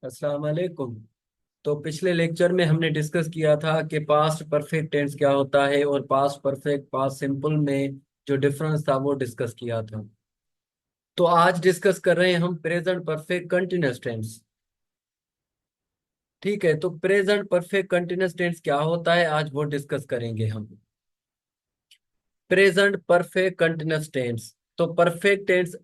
अस्सलाम वालेकुम। तो पिछले लेक्चर में हमने डिस्कस किया था कि पास्ट परफेक्ट टेंस क्या होता है और पास्ट परफेक्ट पास्ट सिंपल में जो डिफरेंस था वो डिस्कस किया था। तो आज डिस्कस कर रहे हैं हम प्रेजेंट परफेक्ट कंटिन्यूअस टेंस। ठीक है, तो प्रेजेंट परफेक्ट कंटिन्यूअस टेंस क्या होता है आज वो डिस्कस करेंगे हम। प्रेजेंट परफेक्ट कंटिन्यूअस टेंस, तो परफेक्ट टेंस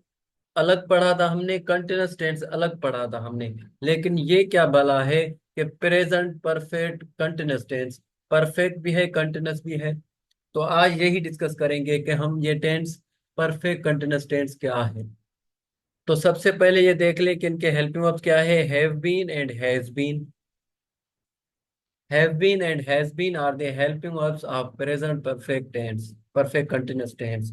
अलग पढ़ा था हमने, कंटिन्यूअस टेंस अलग पढ़ा था हमने। लेकिन ये क्या भला है कि present perfect continuous tense perfect भी है कंटिन्यूअस भी है। तो आज यही डिस्कस करेंगे कि हम ये टेंस परफेक्ट कंटिन्यूअस टेंस क्या है। तो सबसे पहले ये देख लें कि इनके हेल्पिंग वर्ब्स क्या है। Have been and has been. Have been and has been are the helping verbs of present perfect tense, perfect continuous tense।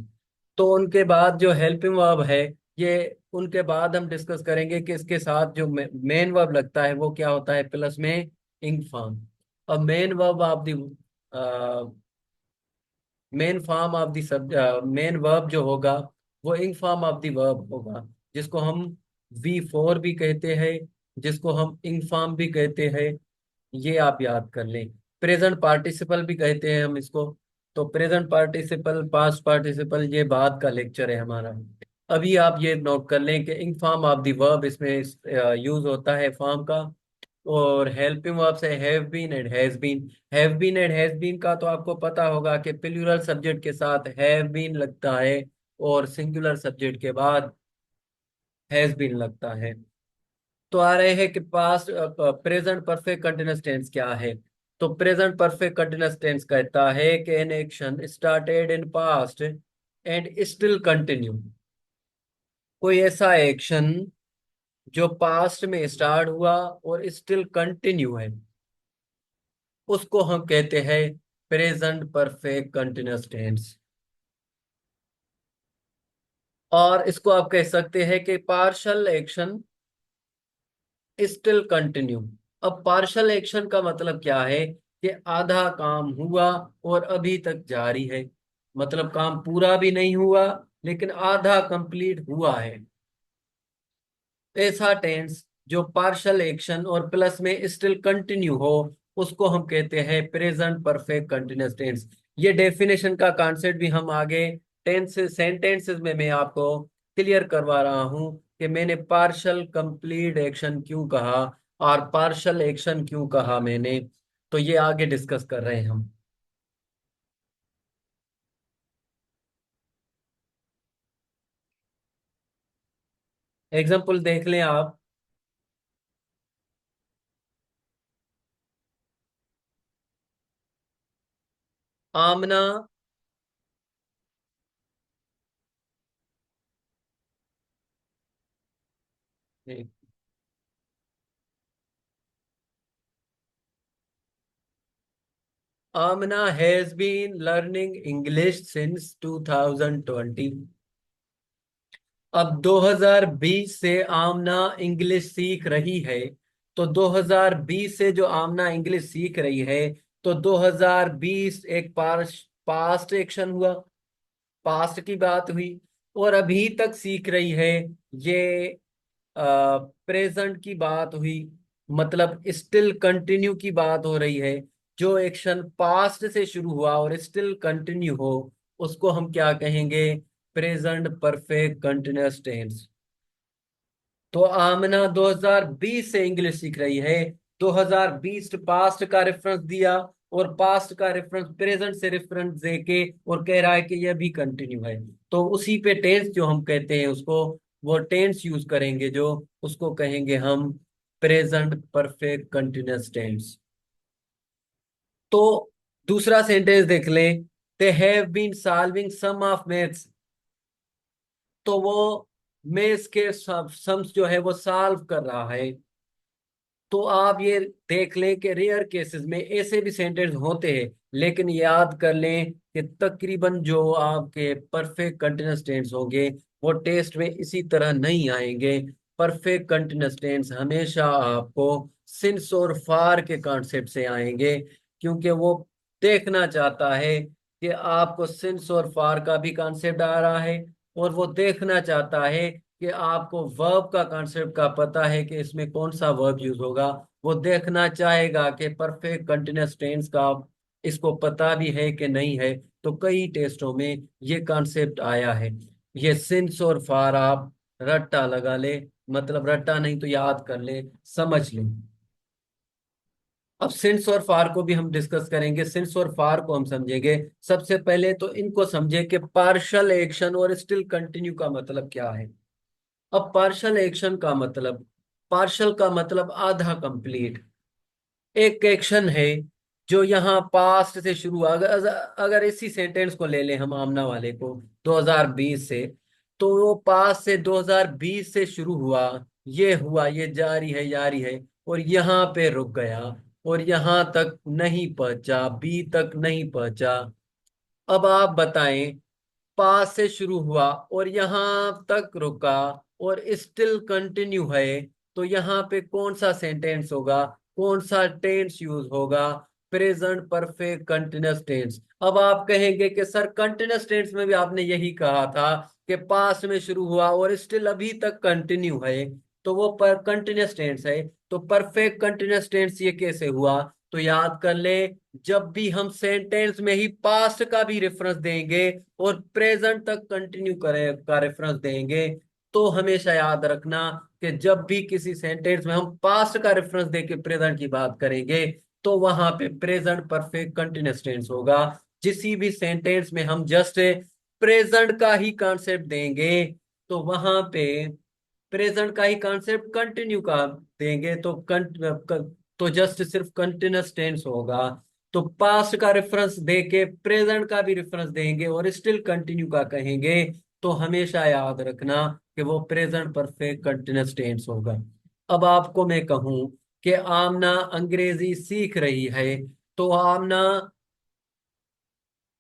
तो उनके बाद जो हेल्पिंग वर्ब है, ये उनके बाद हम डिस्कस करेंगे कि इसके साथ जो मेन वर्ब लगता है वो क्या होता है, प्लस में इंग फॉर्म। अब main verb of the main form of the sub main verb जो होगा वो इंग फॉर्म ऑफ द वर्ब होगा, जिसको हम V4 भी कहते हैं, जिसको हम इंग फॉर्म भी कहते हैं। ये आप याद कर लें। प्रेजेंट पार्टिसिपल भी कहते हैं हम इसको। तो प्रेजेंट पार्टिसिपल पास्ट पार्टिसिपल ये बाद का लेक्चर है हमारा। अभी आप ये नोट कर लें कि in form of the verb इसमें यूज होता है फॉर्म का। और हेल्पिंग वर्ब से have been and has been. Have been and has been का तो आपको पता होगा कि प्लूरल सब्जेक्ट के साथ हैव बीन लगता है और सिंगुलर सब्जेक्ट के बाद हैज बीन लगता है। तो आ रहे हैं कि past present perfect continuous tense क्या है। तो प्रेजेंट परफेक्ट कंटिन्यूअस टेंस कहता है कि an action started in past and still continue. कोई ऐसा एक्शन जो पास्ट में स्टार्ट हुआ और स्टिल कंटिन्यू है, उसको हम कहते हैं प्रेजेंट परफेक्ट कंटिन्यूअस टेंस। और इसको आप कह सकते हैं कि पार्शियल एक्शन स्टिल कंटिन्यू। अब पार्शियल एक्शन का मतलब क्या है कि आधा काम हुआ और अभी तक जारी है। मतलब काम पूरा भी नहीं हुआ लेकिन आधा कंप्लीट हुआ है। ऐसा टेंस जो पार्शियल एक्शन और प्लस में स्टिल कंटिन्यू हो, उसको हम कहते हैं प्रेजेंट परफेक्ट कंटिन्यूअस टेंस। ये डेफिनेशन का कॉन्सेप्ट भी हम आगे टेंस सेंटेंसेस में मैं आपको क्लियर करवा रहा हूं कि मैंने पार्शियल कंप्लीट एक्शन क्यों कहा और पार्शियल एक्शन क्यों कहा मैंने। तो ये आगे डिस्कस कर रहे हैं हम। एग्जाम्पल देख लें आप। Amna Amna has been learning English since 2020। अब 2020 से आमना इंग्लिश सीख रही है। तो 2020 से जो आमना इंग्लिश सीख रही है, तो 2020 एक पास्ट एक्शन हुआ, पास्ट की बात हुई। और अभी तक सीख रही है, ये प्रेजेंट की बात हुई। मतलब स्टिल कंटिन्यू की बात हो रही है। जो एक्शन पास्ट से शुरू हुआ और स्टिल कंटिन्यू हो, उसको हम क्या कहेंगे, प्रेजेंट परफेक्ट कंटिन्यूअस टेंस। तो आमना 2020 से इंग्लिश सीख रही है। 2020 पास्ट का रेफरेंस दिया और पास्ट का रेफरेंस प्रेजेंट से रेफरेंस देके और कह रहा है कि यह भी कंटिन्यू है। तो उसी पे टेंस जो हम कहते हैं उसको, वो टेंस यूज करेंगे जो, उसको कहेंगे हम प्रेजेंट परफेक्ट कंटिन्यूअस टेंस। तो दूसरा सेंटेंस देख लें। They have been solving some of maths. तो वो मैथ्स के सम्स जो है वो सॉल्व कर रहा है। तो आप ये देख लें कि रेयर केसेस में ऐसे भी सेंटेंस होते हैं, लेकिन याद कर लें कि तकरीबन जो आपके परफेक्ट कंटिन्यूअस टेंस होंगे वो टेस्ट में इसी तरह नहीं आएंगे। परफेक्ट कंटिन्यूअस टेंस हमेशा आपको सिंस और फार के कॉन्सेप्ट से आएंगे, क्योंकि वो देखना चाहता है कि आपको सिंस और फार का भी कॉन्सेप्ट आ रहा है, और वो देखना चाहता है कि आपको वर्ब का कॉन्सेप्ट का पता है कि इसमें कौन सा वर्ब यूज होगा, वो देखना चाहेगा कि परफेक्ट कंटिन्यूअस टेंस का इसको पता भी है कि नहीं है। तो कई टेस्टों में ये कॉन्सेप्ट आया है। ये सिंस और फार आप रट्टा लगा ले, मतलब रट्टा नहीं तो याद कर ले, समझ ले। अब सिंस और फार को भी हम डिस्कस करेंगे। सिंस और फार को हम समझेंगे। सबसे पहले तो इनको समझे कि पार्शियल एक्शन और स्टिल कंटिन्यू का मतलब क्या है। अब पार्शियल एक्शन का मतलब, पार्शियल का मतलब आधा कंप्लीट। एक एक्शन है जो यहाँ पास्ट से शुरू हुआ। अगर अगर इसी सेंटेंस को ले लें हम, आमना वाले को 2020 से, तो वो पास्ट से 2020 से शुरू हुआ, ये हुआ, ये जारी है, और यहाँ पे रुक गया, और यहाँ तक नहीं पहुंचा, बी तक नहीं पहुंचा। अब आप बताएं, पास से शुरू हुआ और यहाँ तक रुका और स्टिल कंटिन्यू है, तो यहाँ पे कौन सा सेंटेंस होगा, कौन सा टेंस यूज होगा? Present perfect continuous tense. अब आप कहेंगे कि सर कंटिन्यूअस टेंस में भी आपने यही कहा था कि पास्ट में शुरू हुआ और स्टिल अभी तक कंटिन्यू है, तो वो पर कंटिन्यूअस टेंस है। तो परफेक्ट कंटिन्यूअस टेंस ये कैसे हुआ? तो याद कर ले, जब भी हम सेंटेंस में ही पास्ट का भी रेफरेंस देंगे और प्रेजेंट तक कंटिन्यू करें का रेफरेंस देंगे, तो हमेशा याद रखना कि जब भी किसी सेंटेंस में हम पास्ट का रेफरेंस देके प्रेजेंट की बात करेंगे, तो वहां पे प्रेजेंट परफेक्ट कंटिन्यूअस टेंस होगा। जिसी भी सेंटेंस में हम जस्ट प्रेजेंट का ही कॉन्सेप्ट देंगे, तो वहां पे प्रेजेंट का ही कॉन्सेप्ट कंटिन्यू का देंगे, तो जस्ट सिर्फ कंटिन्यूअस टेंस होगा। तो पास्ट का रेफरेंस देके प्रेजेंट का भी रेफरेंस देंगे और स्टिल कंटिन्यू का कहेंगे, तो हमेशा याद रखना कि वो प्रेजेंट परफेक्ट कंटिन्यूअस टेंस होगा। अब आपको मैं कहूं कि आमना अंग्रेजी सीख रही है, तो आमना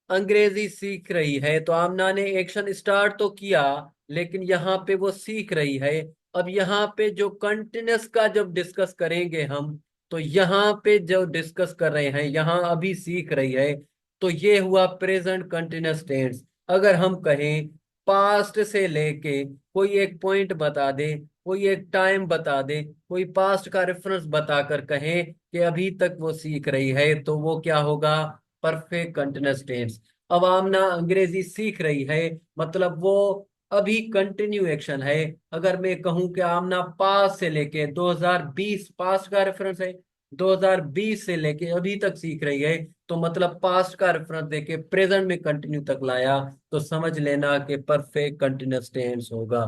अंग्रेजी सीख रही है, तो आमना ने एक्शन स्टार्ट तो किया, लेकिन यहाँ पे वो सीख रही है। अब यहाँ पे जो कंटिन्यूअस का जब डिस्कस करेंगे हम, तो यहाँ पे जो डिस्कस कर रहे हैं, यहाँ अभी सीख रही है, तो ये हुआ प्रेजेंट कंटिन्यूअस टेंस। अगर हम कहें पास्ट से लेके कोई एक पॉइंट बता दे, कोई एक टाइम बता दे, कोई पास्ट का रेफरेंस बताकर कहें कि अभी तक वो सीख रही है, तो वो क्या होगा? Perfect continuous tense. अब आमना अंग्रेजी सीख रही है, मतलब वो अभी कंटिन्यू एक्शन है। अगर मैं कहूं कि आमना पास से लेके 2020, पास्ट का रेफरेंस है, 2020 से लेके अभी तक सीख रही है, तो मतलब पास्ट का रेफरेंस देके प्रेजेंट में कंटिन्यू तक लाया, तो समझ लेना कि परफेक्ट कंटिन्यूअस टेंस होगा।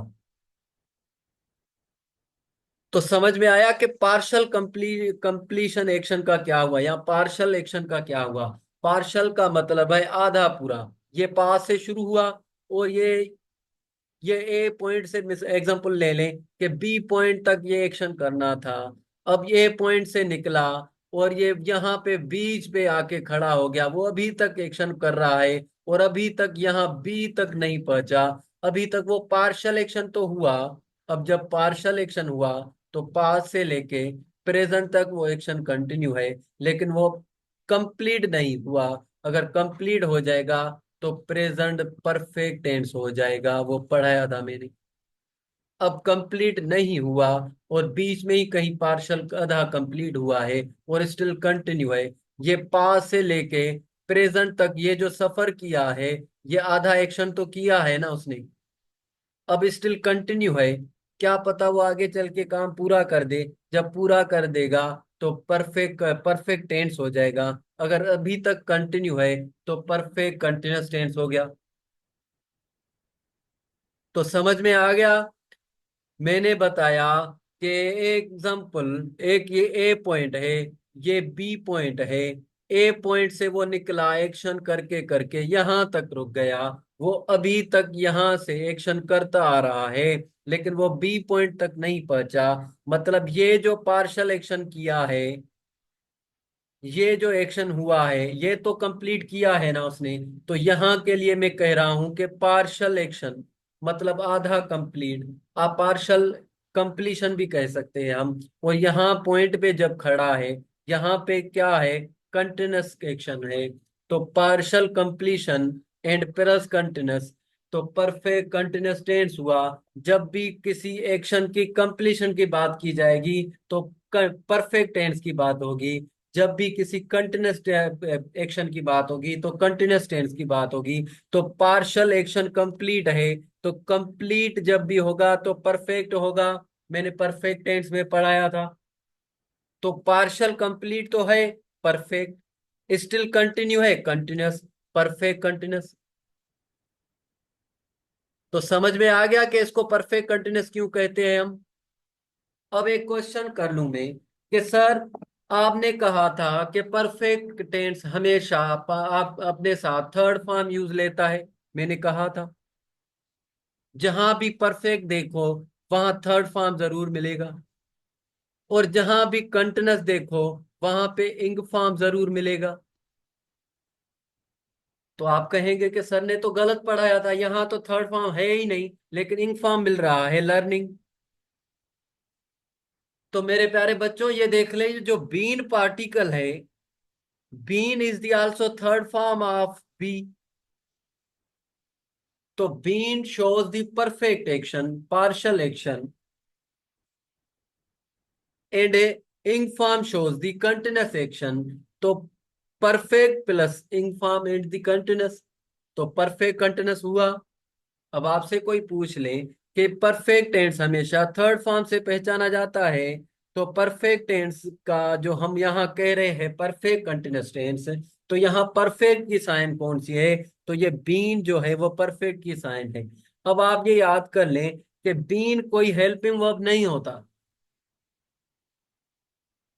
तो समझ में आया कि पार्शल कंप्लीशन एक्शन का क्या हुआ या पार्शल एक्शन का क्या हुआ। पार्शल का मतलब है आधा पूरा। ये पास से शुरू हुआ और ये ए पॉइंट से एग्जांपल ले लें कि बी पॉइंट तक ये एक्शन करना था। अब ये पॉइंट से निकला और ये यहाँ पे बीच पे आके खड़ा हो गया, वो अभी तक एक्शन कर रहा है और अभी तक यहाँ बी तक नहीं पहुंचा। अभी तक वो पार्शियल एक्शन तो हुआ। अब जब पार्शियल एक्शन हुआ, तो पास से लेके प्रेजेंट तक वो एक्शन कंटिन्यू है, लेकिन वो कंप्लीट नहीं हुआ। अगर कंप्लीट हो जाएगा तो प्रेजेंट परफेक्ट टेंस हो जाएगा, वो पढ़ाया था मैंने। अब कंप्लीट नहीं हुआ और बीच में ही कहीं पार्शल आधा कंप्लीट हुआ है और स्टिल कंटिन्यू है, ये पास से लेके प्रेजेंट तक ये जो सफर किया है, ये आधा एक्शन तो किया है ना उसने। अब स्टिल कंटिन्यू है, क्या पता वो आगे चल के काम पूरा कर दे। जब पूरा कर देगा तो परफेक्ट परफेक्ट टेंस हो जाएगा। अगर अभी तक कंटिन्यू है तो परफेक्ट कंटिन्यूअस टेंस हो गया। तो समझ में आ गया। मैंने बताया कि एग्जाम्पल, एक ये ए पॉइंट है, ये बी पॉइंट है। ए पॉइंट से वो निकला, एक्शन करके करके यहाँ तक रुक गया, वो अभी तक यहाँ से एक्शन करता आ रहा है, लेकिन वो बी पॉइंट तक नहीं पहुंचा। मतलब ये जो पार्शल एक्शन किया है, ये जो एक्शन हुआ है, ये तो कंप्लीट किया है ना उसने। तो यहाँ के लिए मैं कह रहा हूं कि पार्शल एक्शन मतलब आधा कंप्लीट, आप पार्शल कंप्लीशन भी कह सकते हैं हम। और यहाँ पॉइंट पे जब खड़ा है, यहाँ पे क्या है? कंटिन्यूअस एक्शन है। तो partial completion and plus continuous, तो परफेक्ट कंटिन्यूअस टेंस हुआ। जब भी किसी एक्शन की कंप्लीशन की बात की जाएगी तो परफेक्ट टेंस की बात होगी। जब भी किसी कंटिन्यूअस एक्शन की बात होगी तो कंटिन्यूअस टेंस की बात होगी। तो पार्शियल एक्शन कंप्लीट है, तो कंप्लीट जब भी होगा तो परफेक्ट होगा। मैंने परफेक्ट टेंस में पढ़ाया था। तो पार्शियल कंप्लीट तो है परफेक्ट, स्टिल कंटिन्यू है कंटिन्यूअस, परफेक्ट कंटिन्यूअस। तो समझ में आ गया कि इसको परफेक्ट कंटिन्यूअस क्यों कहते हैं हम। अब एक क्वेश्चन कर लूं मैं कि सर, आपने कहा था कि परफेक्ट टेंस हमेशा आप अपने साथ थर्ड फॉर्म यूज लेता है। मैंने कहा था जहां भी परफेक्ट देखो वहां थर्ड फॉर्म जरूर मिलेगा, और जहां भी कंटिन्यूअस देखो वहां पे इंग फॉर्म जरूर मिलेगा। तो आप कहेंगे कि सर ने तो गलत पढ़ाया था, यहाँ तो थर्ड फॉर्म है ही नहीं लेकिन इंग फॉर्म मिल रहा है, लर्निंग। तो मेरे प्यारे बच्चों ये देख ले, ये जो बीन पार्टिकल है, been is the also third form of be. तो been shows the perfect action, partial action, and ing form shows the continuous action. तो perfect plus ing form and the continuous, तो perfect continuous हुआ। अब आपसे कोई पूछ ले कि परफेक्ट टेंस हमेशा थर्ड फॉर्म से पहचाना जाता है, तो परफेक्ट टेंस का जो हम यहाँ कह रहे हैं परफेक्ट कंटिन्यूअस टेंस, तो यहाँ परफेक्ट की साइन कौन सी है? तो ये बीन जो है वो परफेक्ट की साइन है। अब आप ये याद कर लें कि बीन कोई हेल्पिंग वर्ब नहीं होता।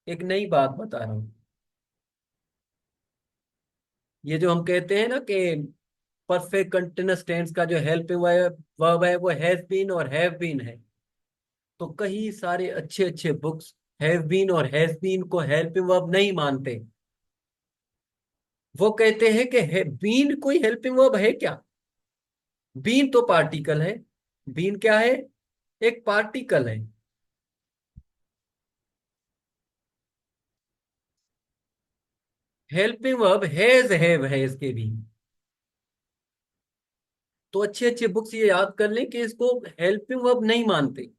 एक नई बात बता रहा हूँ। ये जो हम कहते हैं ना कि परफेक्ट कंटिन्यूअस टेंस का जो हेल्पिंग वर्ब है वो हैज बीन और हैव बीन है। तो कई सारे अच्छे अच्छे बुक्स हैव बीन और हैज बीन को हेल्पिंग वर्ब नहीं मानते। वो कहते हैं कि बीन कोई हेल्पिंग वर्ब है क्या? बीन तो पार्टिकल है। बीन क्या है? एक पार्टिकल है। हेल्पिंग वर्ब हैज हैव है इसके भी। तो अच्छे अच्छे बुक्स ये याद कर लें कि इसको हेल्पिंग वर्ब नहीं मानते।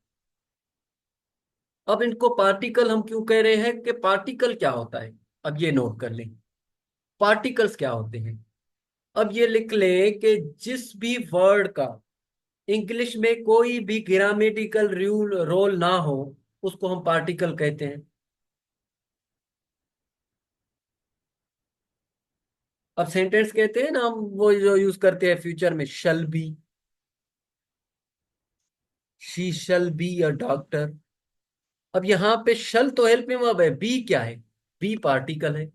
अब इनको पार्टिकल हम क्यों कह रहे हैं कि पार्टिकल क्या होता है? अब ये नोट कर लें, पार्टिकल्स क्या होते हैं। अब ये लिख लें कि जिस भी वर्ड का इंग्लिश में कोई भी ग्रामेटिकल रूल रोल ना हो उसको हम पार्टिकल कहते हैं। अब सेंटेंस कहते हैं ना हम, वो जो यूज करते हैं फ्यूचर में, शल B, she shall be a doctor. अब यहाँ पे शल तो हेल्पिंग वर्ब है, बी क्या है? बी पार्टिकल है।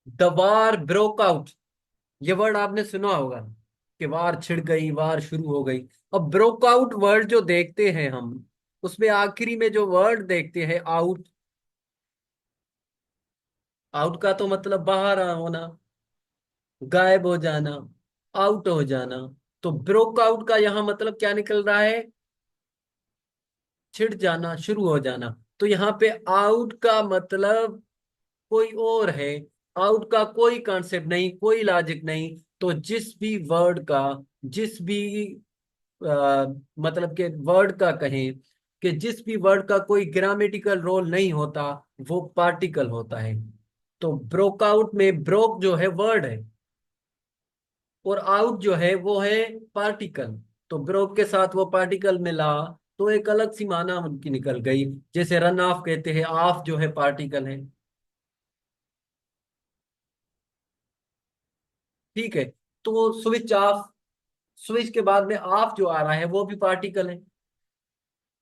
द वार ब्रोक आउट, ये वर्ड आपने सुना होगा कि वार छिड़ गई, वार शुरू हो गई। अब ब्रोक आउट वर्ड जो देखते हैं हम, उसमें आखिरी में जो वर्ड देखते हैं आउट, आउट का तो मतलब बाहर होना, गायब हो जाना, आउट हो जाना। तो ब्रोक आउट का यहाँ मतलब क्या निकल रहा है? छिड़ जाना, शुरू हो जाना। तो यहाँ पे आउट का मतलब कोई और है, आउट का कोई कॉन्सेप्ट नहीं, कोई लॉजिक नहीं। तो जिस भी वर्ड का, जिस भी मतलब के वर्ड का कहें कि जिस भी वर्ड का कोई ग्रामेटिकल रोल नहीं होता वो पार्टिकल होता है। तो ब्रोक आउट में ब्रोक जो है वर्ड है और आउट जो है वो है पार्टिकल। तो ब्रोक के साथ वो पार्टिकल मिला तो एक अलग सी माना उनकी निकल गई। जैसे रन ऑफ कहते हैं, ऑफ जो है पार्टिकल है। ठीक है। तो स्विच ऑफ, स्विच के बाद में ऑफ जो आ रहा है वो भी पार्टिकल है।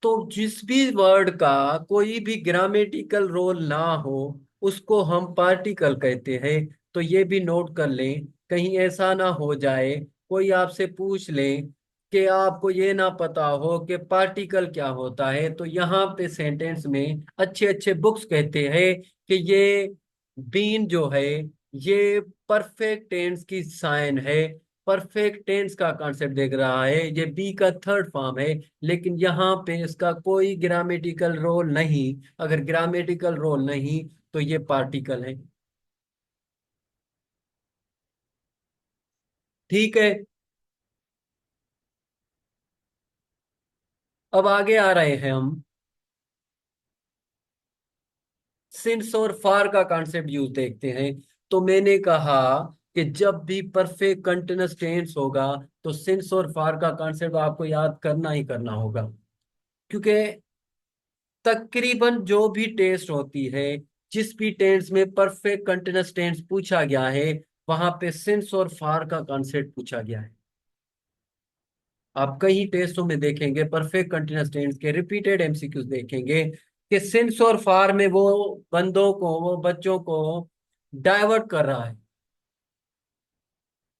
तो जिस भी वर्ड का कोई भी ग्रामेटिकल रोल ना हो उसको हम पार्टिकल कहते हैं। तो ये भी नोट कर लें, कहीं ऐसा ना हो जाए कोई आपसे पूछ ले कि आपको ये ना पता हो कि पार्टिकल क्या होता है। तो यहाँ पे सेंटेंस में अच्छे अच्छे बुक्स कहते हैं कि ये बीन जो है ये परफेक्ट टेंस की साइन है। परफेक्ट टेंस का कॉन्सेप्ट देख रहा है, ये बी का थर्ड फॉर्म है, लेकिन यहाँ पे इसका कोई ग्रामेटिकल रोल नहीं। अगर ग्रामेटिकल रोल नहीं तो ये पार्टिकल है। ठीक है, अब आगे आ रहे हैं हम। सिंस और फार का कॉन्सेप्ट यूज देखते हैं। तो मैंने कहा कि जब भी परफेक्ट कंटिन्यूअस टेंस होगा तो सिंस और फार का कॉन्सेप्ट आपको याद करना ही करना होगा, क्योंकि तकरीबन जो भी टेस्ट होती है, जिस भी टेंस में परफेक्ट कंटिन्यूअस टेंस पूछा गया है, वहां पे सिंस और फार का कॉन्सेप्ट पूछा गया है। आप कई टेस्टों में देखेंगे, परफेक्ट कंटिन्यूअस टेंस के रिपीटेड एमसीक्यूज देखेंगे कि सिंस और फार में वो बंदों को, वो बच्चों को डाइवर्ट कर रहा है,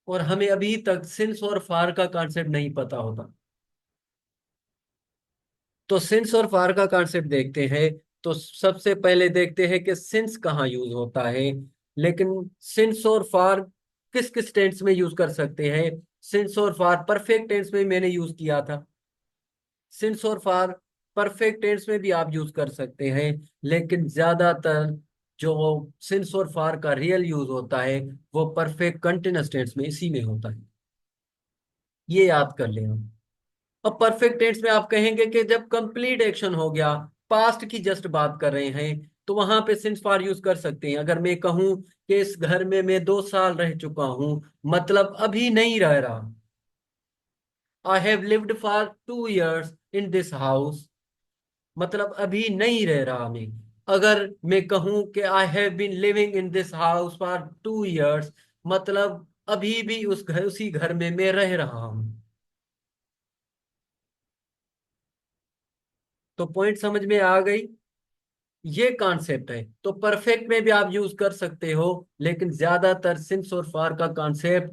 और हमें अभी तक सिंस और फार का कॉन्सेप्ट नहीं पता होता। तो सिंस और फार का कॉन्सेप्ट देखते हैं। तो सबसे पहले देखते हैं कि सिंस कहाँ यूज होता है। लेकिन सिंस और फार किस किस टेंस में यूज कर सकते हैं? सिंस और फार परफेक्ट टेंस में मैंने यूज किया था। सिंस और फार परफेक्ट टेंस में भी आप यूज कर सकते हैं, लेकिन ज्यादातर जो सिंस और फार का रियल यूज होता है वो परफेक्ट कंटिन्यूअस टेंस में, इसी में होता है। ये याद कर लें हम। अब परफेक्ट टेंस में आप कहेंगे कि जब कंप्लीट एक्शन हो गया, पास्ट की जस्ट बात कर रहे हैं, तो वहां पे सिंस फॉर यूज कर सकते हैं। अगर मैं कहूं कि इस घर में मैं 2 साल रह चुका हूं, मतलब अभी नहीं रह रहा। I have lived for 2 years in this house, मतलब अभी नहीं रह रहा मैं। अगर मैं कहूं कि I have been living in this house for 2 years, मतलब अभी भी उस घर, उसी घर में मैं रह रहा हूं। तो पॉइंट समझ में आ गई? ये कॉन्सेप्ट है। तो परफेक्ट में भी आप यूज कर सकते हो, लेकिन ज्यादातर सिंस और फार का कॉन्सेप्ट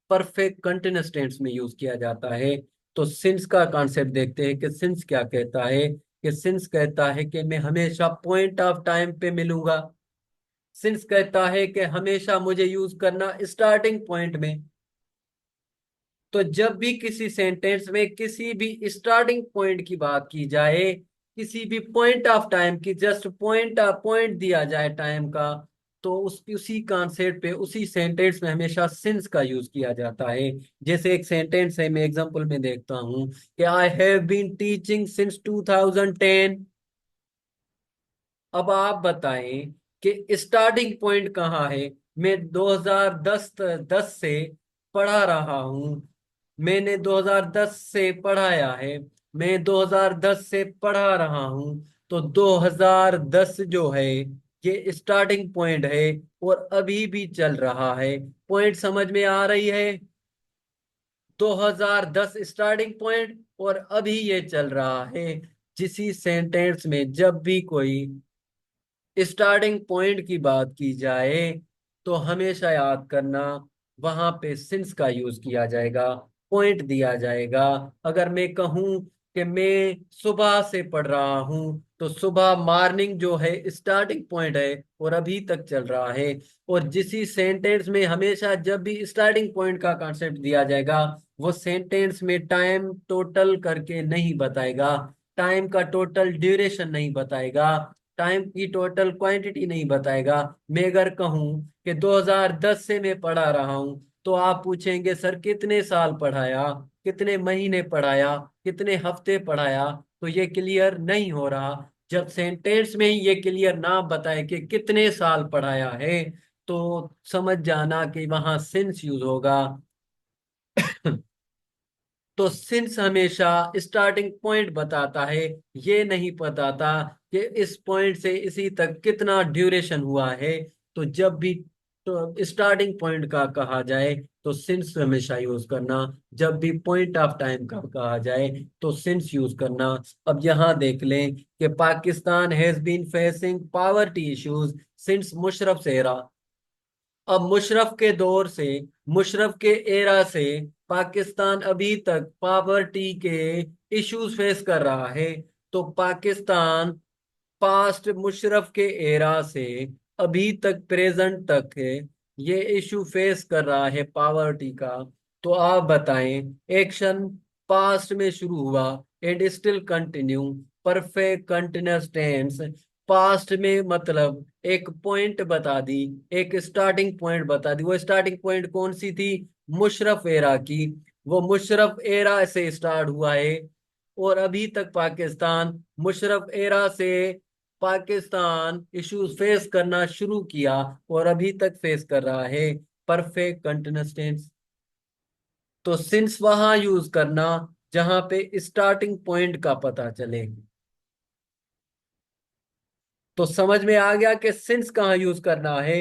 परफेक्ट कंटिन्यूअस टेंस में यूज किया जाता है। तो सिंस का कॉन्सेप्ट देखते हैं कि सिंस क्या कहता है। कि सिंस कहता है कि मैं हमेशा पॉइंट ऑफ टाइम पे मिलूंगा। सिंस कहता है कि हमेशा मुझे यूज करना स्टार्टिंग पॉइंट में। तो जब भी किसी सेंटेंस में किसी भी स्टार्टिंग पॉइंट की बात की जाए, किसी भी पॉइंट ऑफ टाइम की जस्ट पॉइंट दिया जाए टाइम का, तो उसी कॉन्सेप्ट पे, उसी सेंटेंस में हमेशा सिंस का यूज किया जाता है। जैसे एक सेंटेंस है, मैं एग्जांपल में देखता हूँ कि I have been teaching since 2010। अब आप बताएं कि स्टार्टिंग पॉइंट कहाँ है? मैं 2010 10 से पढ़ा रहा हूँ। मैंने 2010 से पढ़ाया है। मैं 2010 से पढ़ा रहा हूँ। तो 2010 जो है ये स्टार्टिंग पॉइंट है, और अभी भी चल रहा है। पॉइंट समझ में आ रही है? 2010 स्टार्टिंग पॉइंट, और अभी ये चल रहा है। जिसी सेंटेंस में जब भी कोई स्टार्टिंग पॉइंट की बात की जाए, तो हमेशा याद करना वहां पे सिंस का यूज किया जाएगा, पॉइंट दिया जाएगा। अगर मैं कहूं कि मैं सुबह से पढ़ रहा हूं, तो सुबह मॉर्निंग जो है स्टार्टिंग पॉइंट है, और अभी तक चल रहा है। और जिसी सेंटेंस में हमेशा जब भी स्टार्टिंग पॉइंट का कॉन्सेप्ट दिया जाएगा, वो सेंटेंस में टाइम टोटल करके नहीं बताएगा, टाइम का टोटल ड्यूरेशन नहीं बताएगा, टाइम की टोटल क्वांटिटी नहीं बताएगा। मैं अगर कहूं कि 2010 से मैं पढ़ा रहा हूं, तो आप पूछेंगे सर कितने साल पढ़ाया, कितने महीने पढ़ाया, कितने हफ्ते पढ़ाया? तो ये क्लियर नहीं हो रहा। जब सेंटेंस में ही ये क्लियर ना बताए कि कितने साल पढ़ाया है, तो समझ जाना कि वहां सिंस यूज होगा। तो सिंस हमेशा स्टार्टिंग पॉइंट बताता है, ये नहीं बताता कि इस पॉइंट से इसी तक कितना ड्यूरेशन हुआ है। तो जब भी तो स्टार्टिंग पॉइंट का कहा जाए तो सिंस हमेशा यूज करना। जब भी पॉइंट ऑफ टाइम का कहा जाए तो सिंस यूज करना। अब यहाँ देख लें कि Pakistan has been facing poverty issues since Musharraf era. अब मुशर्रफ के दौर से, मुशर्रफ के एरा से पाकिस्तान अभी तक पॉवर्टी के इश्यूज फेस कर रहा है। तो पाकिस्तान पास्ट मुशर्रफ के एरा से अभी तक, प्रेजेंट तक है, ये इशू फेस कर रहा है पॉवर्टी का। तो आप बताएं, एक्शन पास्ट में शुरू हुआ and still continue, perfect continuous tense. Past में मतलब एक पॉइंट बता दी, एक स्टार्टिंग पॉइंट बता दी। वो स्टार्टिंग पॉइंट कौन सी थी? मुशर्रफ एरा की। वो मुशर्रफ एरा से स्टार्ट हुआ है और अभी तक पाकिस्तान, मुशर्रफ एरा से पाकिस्तान इश्यूज फेस करना शुरू किया और अभी तक फेस कर रहा है परफेक्ट कंटिन्यूअस टेंस। तो सिंस वहां यूज करना जहां पे स्टार्टिंग पॉइंट का पता चले। तो समझ में आ गया कि सिंस कहाँ यूज करना है।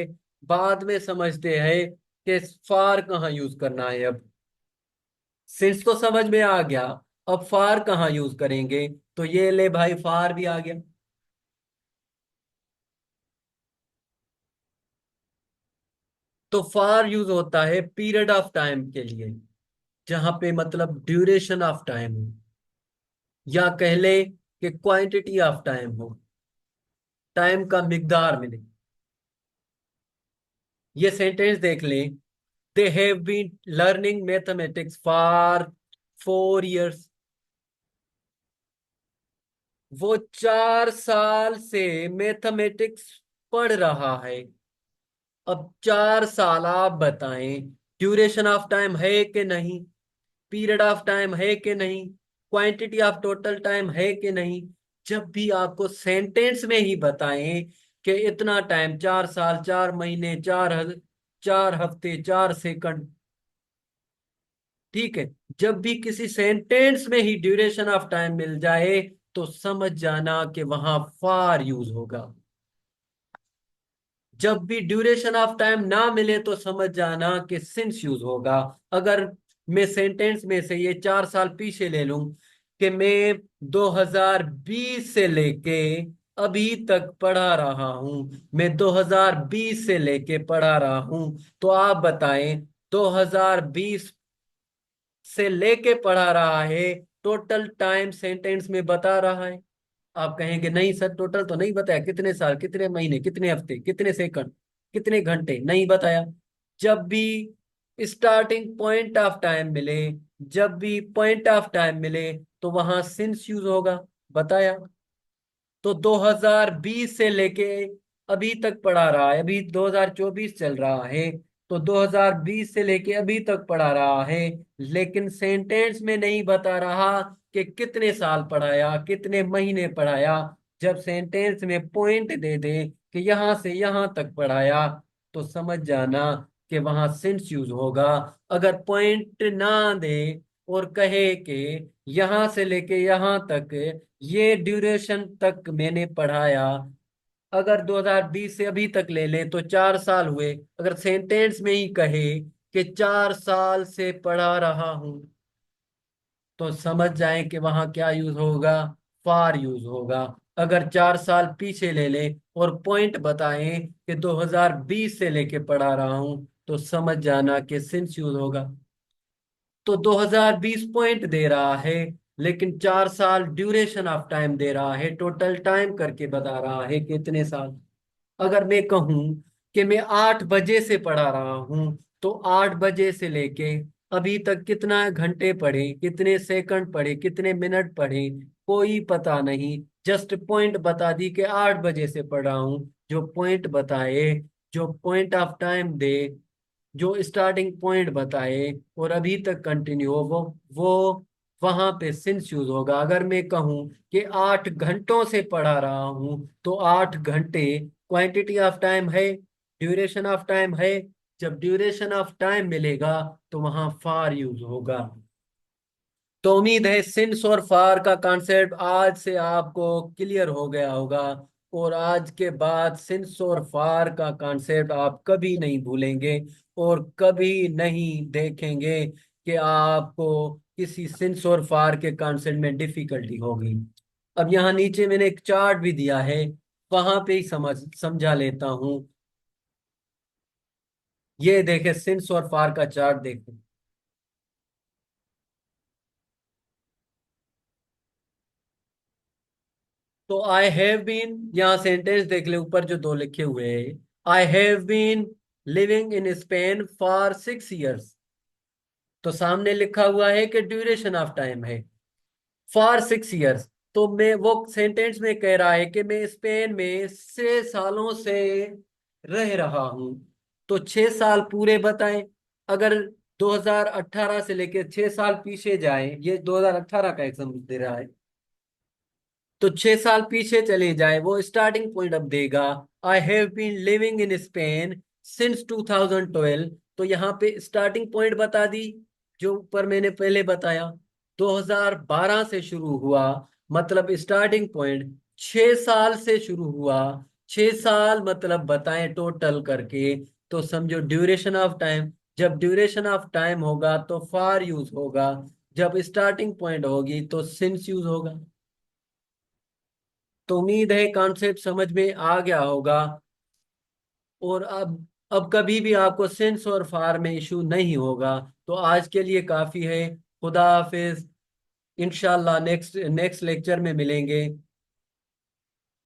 बाद में समझते हैं कि फार कहाँ यूज करना है। अब सिंस तो समझ में आ गया, अब फार कहाँ यूज करेंगे? तो ये ले भाई, फार भी आ गया। तो फार यूज होता है पीरियड ऑफ टाइम के लिए, जहां पे मतलब ड्यूरेशन ऑफ टाइम हो, या कह ले कि क्वांटिटी ऑफ टाइम हो, टाइम का मिकदार मिले। ये सेंटेंस देख लें। They have been learning mathematics for 4 years। वो 4 साल से मैथमेटिक्स पढ़ रहा है। अब 4 साल आप बताएं, ड्यूरेशन ऑफ टाइम है कि नहीं? पीरियड ऑफ टाइम है कि नहीं? क्वांटिटी ऑफ टोटल टाइम है कि नहीं? जब भी आपको सेंटेंस में ही बताएं कि इतना टाइम, 4 साल, 4 महीने, 4 हफ्ते, 4 सेकंड, ठीक है, जब भी किसी सेंटेंस में ही ड्यूरेशन ऑफ टाइम मिल जाए तो समझ जाना कि वहां फार यूज होगा। जब भी ड्यूरेशन ऑफ टाइम ना मिले तो समझ जाना कि सिंस यूज होगा। अगर मैं सेंटेंस में से ये 4 साल पीछे ले लूं कि मैं 2020 से लेके अभी तक पढ़ा रहा हूं, मैं 2020 से लेके पढ़ा रहा हूं, तो आप बताएं 2020 से लेके पढ़ा रहा है, टोटल टाइम सेंटेंस में बता रहा है? आप कहेंगे नहीं सर, टोटल तो नहीं बताया, कितने साल, कितने महीने, कितने हफ्ते, कितने सेकंड, कितने घंटे, नहीं बताया। जब भी स्टार्टिंग पॉइंट ऑफ टाइम मिले, जब भी पॉइंट ऑफ टाइम मिले, तो वहां सिंस यूज होगा। बताया। तो 2020 से लेके अभी तक पढ़ा रहा है, अभी 2024 चल रहा है, तो 2020 से लेके अभी तक पढ़ा रहा है, लेकिन सेंटेंस में नहीं बता रहा कि कितने साल पढ़ाया, कितने महीने पढ़ाया। जब सेंटेंस में पॉइंट दे दे कि यहां से यहां तक पढ़ाया, तो समझ जाना कि वहां सिंस यूज होगा। अगर पॉइंट ना दे और कहे कि यहां से लेके यहां तक, ये ड्यूरेशन तक मैंने पढ़ाया, अगर 2020 से अभी तक ले लें तो 4 साल हुए। अगर सेंटेंस में ही कहे कि 4 साल से पढ़ा रहा हूं, तो समझ जाएं कि वहां क्या यूज होगा? फार यूज होगा। अगर 4 साल पीछे ले लें और पॉइंट बताएं कि 2020 से लेके पढ़ा रहा हूं, तो समझ जाना कि सिंस यूज होगा। तो 2020 पॉइंट दे रहा है, लेकिन 4 साल ड्यूरेशन ऑफ टाइम दे रहा है, टोटल टाइम करके बता रहा है कितने साल। अगर मैं कहूं कि मैं 8 बजे से पढ़ा रहा हूं, तो 8 बजे से लेके अभी तक कितना घंटे पढ़े, कितने सेकंड पढ़े, कितने मिनट पढ़े, कोई पता नहीं। जस्ट पॉइंट बता दी कि 8 बजे से पढ़ा हूं। जो पॉइंट बताए, जो पॉइंट ऑफ टाइम दे, जो स्टार्टिंग पॉइंट बताए और अभी तक कंटिन्यू हो, वो वहां पे सिंस यूज होगा। अगर मैं कहूं कि 8 घंटों से पढ़ा रहा हूं, तो 8 घंटे क्वांटिटी ऑफ टाइम है, ड्यूरेशन ऑफ टाइम है। जब ड्यूरेशन ऑफ टाइम मिलेगा तो वहां फार यूज होगा। तो उम्मीद है सिंस और फार का कॉन्सेप्ट आज से आपको क्लियर हो गया होगा, और आज के बाद सिंस और फार का कॉन्सेप्ट आप कभी नहीं भूलेंगे और कभी नहीं देखेंगे कि आपको किसी सिंस और फार के कॉन्सेप्ट में डिफिकल्टी होगी। अब यहाँ नीचे मैंने एक चार्ट भी दिया है, वहां पे ही समझा लेता हूँ। ये देखे, सिंस और फार का चार्ट देखें। तो आई हैव बीन, यहाँ सेंटेंस देख ले, ऊपर जो दो लिखे हुए हैं। I have been living in Spain for 6 years। तो सामने लिखा हुआ है कि ड्यूरेशन ऑफ टाइम है फॉर 6 इयर्स। तो मैं वो सेंटेंस में कह रहा है कि मैं स्पेन में 6 सालों से रह रहा हूं। तो 6 साल पूरे बताएं। अगर 2018 से लेकर 6 साल पीछे जाएं, ये 2018 का एग्जाम्पल दे रहा है, तो 6 साल पीछे चले जाए, वो स्टार्टिंग पॉइंट अब देगा। I have been living in Spain since 2012। तो यहाँ पे स्टार्टिंग पॉइंट बता दी, जो ऊपर मैंने पहले बताया। 2012 से शुरू हुआ, मतलब स्टार्टिंग पॉइंट 6 साल से शुरू हुआ। 6 साल मतलब बताएं टोटल करके। तो समझो ड्यूरेशन ऑफ टाइम, जब ड्यूरेशन ऑफ टाइम होगा तो फार यूज होगा, जब स्टार्टिंग पॉइंट होगी तो सिंस यूज होगा। तो उम्मीद है कॉन्सेप्ट समझ में आ गया होगा। और अब कभी भी आपको सिंस और फार में इशू नहीं होगा। तो आज के लिए काफी है। खुदा हाफिज। इंशाल्लाह नेक्स्ट नेक्स्ट लेक्चर में मिलेंगे।